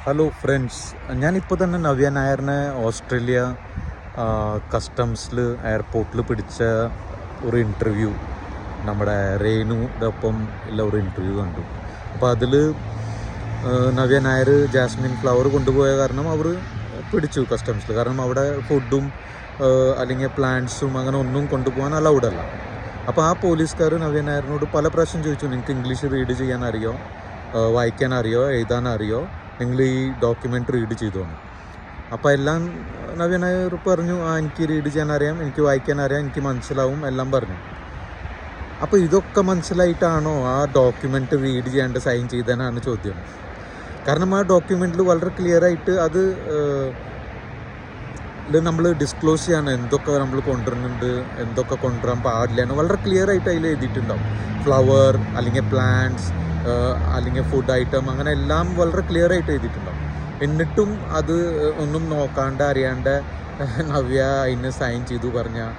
Hello friends, ഞാനിപ്പോൾ തന്നെ Navya നായറിനെ Australia കസ്റ്റംസിൽ എയർപോർട്ടിൽ പിടിച്ച ഒരു ഇൻ്റർവ്യൂ നമ്മുടെ റേനുടെ ഒപ്പം ഉള്ള ഒരു ഇൻ്റർവ്യൂ കണ്ടു. അപ്പോൾ അതിൽ നവ്യ നായർ ജാസ്മിൻ ഫ്ലവർ കൊണ്ടുപോയ കാരണം അവർ പിടിച്ചു കസ്റ്റംസിൽ. കാരണം അവിടെ ഫുഡും അല്ലെങ്കിൽ പ്ലാന്റ്സും അങ്ങനെ ഒന്നും കൊണ്ടുപോകാൻ അലൗഡ് അല്ല. അപ്പോൾ ആ പോലീസുകാർ നവ്യ നായറിനോട് പല പ്രാവശ്യം ചോദിച്ചു, നിങ്ങൾക്ക് ഇംഗ്ലീഷ് റീഡ് ചെയ്യാൻ അറിയോ, വായിക്കാൻ അറിയോ, എഴുതാൻ അറിയോ, നിങ്ങൾ ഈ ഡോക്യുമെൻ്റ് റീഡ് ചെയ്തോണം. അപ്പോൾ എല്ലാം നവ്യ നായർ പറഞ്ഞു, എനിക്ക് റീഡ് ചെയ്യാൻ അറിയാം, എനിക്ക് വായിക്കാൻ അറിയാം, എനിക്ക് മനസ്സിലാവും, എല്ലാം പറഞ്ഞു. അപ്പോൾ ഇതൊക്കെ മനസ്സിലായിട്ടാണോ ആ ഡോക്യുമെൻ്റ് റീഡ് ചെയ്യാണ്ട് സൈൻ ചെയ്തതെന്നാണ് ചോദ്യം. കാരണം ആ ഡോക്യുമെൻറ്റിൽ വളരെ ക്ലിയറായിട്ട് അത് നമ്മൾ ഡിസ്ക്ലോസ് ചെയ്യാണ് എന്തൊക്കെ നമ്മൾ കൊണ്ടുവരുന്നുണ്ട്, എന്തൊക്കെ കൊണ്ടുവരാൻ പാടില്ല എന്ന് വളരെ ക്ലിയർ ആയിട്ട് അതിൽ എഴുതിയിട്ടുണ്ടാവും. ഫ്ലവർ അല്ലെങ്കിൽ പ്ലാന്റ്സ് അല്ലെങ്കിൽ ഫുഡ് ഐറ്റം അങ്ങനെ എല്ലാം വളരെ ക്ലിയർ ആയിട്ട് എഴുതിയിട്ടുണ്ടാവും. എന്നിട്ടും അത് ഒന്നും നോക്കാണ്ട് അറിയാണ്ട് നവ്യ അതിന് സൈൻ ചെയ്തു പറഞ്ഞാൽ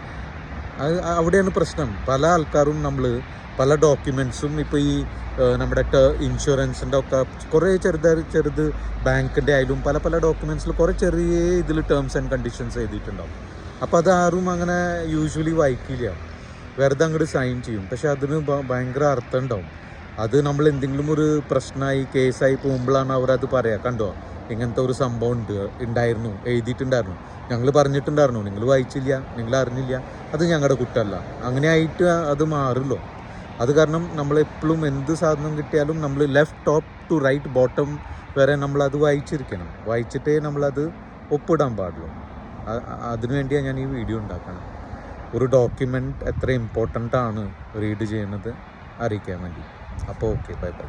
അത് അവിടെയാണ് പ്രശ്നം. പല ആൾക്കാരും നമ്മൾ പല ഡോക്യുമെൻറ്റ്സും ഇപ്പോൾ ഈ നമ്മുടെ ഇൻഷുറൻസിൻ്റെ ഒക്കെ കുറേ ചെറുത് ബാങ്കിൻ്റെ ആയാലും പല പല ഡോക്യുമെൻറ്റ്സിൽ കുറേ ചെറിയ ഇതിൽ ടേംസ് ആൻഡ് കണ്ടീഷൻസ് എഴുതിയിട്ടുണ്ടാവും. അപ്പോൾ അത് ആരും അങ്ങനെ യൂഷ്വലി വായിക്കില്ല, വെറുതെ അങ്ങോട്ട് സൈൻ ചെയ്യും. പക്ഷെ അതിന് ഭയങ്കര അർത്ഥം ഉണ്ടാവും. അത് നമ്മൾ എന്തെങ്കിലും ഒരു പ്രശ്നമായി കേസായി പോകുമ്പോഴാണ് അവരത് പറയാം, കണ്ടോ ഇങ്ങനത്തെ ഒരു സംഭവം ഉണ്ടായിരുന്നു, എഴുതിയിട്ടുണ്ടായിരുന്നു, ഞങ്ങൾ പറഞ്ഞിട്ടുണ്ടായിരുന്നു, നിങ്ങൾ വായിച്ചില്ല, നിങ്ങൾ അറിഞ്ഞില്ല, അത് ഞങ്ങളുടെ കുറ്റമല്ല. അങ്ങനെ ആയിട്ട് അത് മാറില്ലോ. അത് കാരണം നമ്മളെപ്പോഴും എന്ത് സാധനം കിട്ടിയാലും നമ്മൾ left top to right bottom വരെ നമ്മളത് വായിച്ചിരിക്കണം. വായിച്ചിട്ടേ നമ്മളത് ഒപ്പിടാൻ പാടുള്ളൂ. അതിനുവേണ്ടിയാണ് ഞാൻ ഈ വീഡിയോ ഉണ്ടാക്കണം. ഒരു ഡോക്യുമെൻ്റ് എത്ര ഇമ്പോർട്ടൻ്റ് ആണ് റീഡ് ചെയ്യുന്നത് അറിയിക്കാൻ വേണ്ടി. അപ്പോൾ ഓക്കെ, ബൈ ബൈ.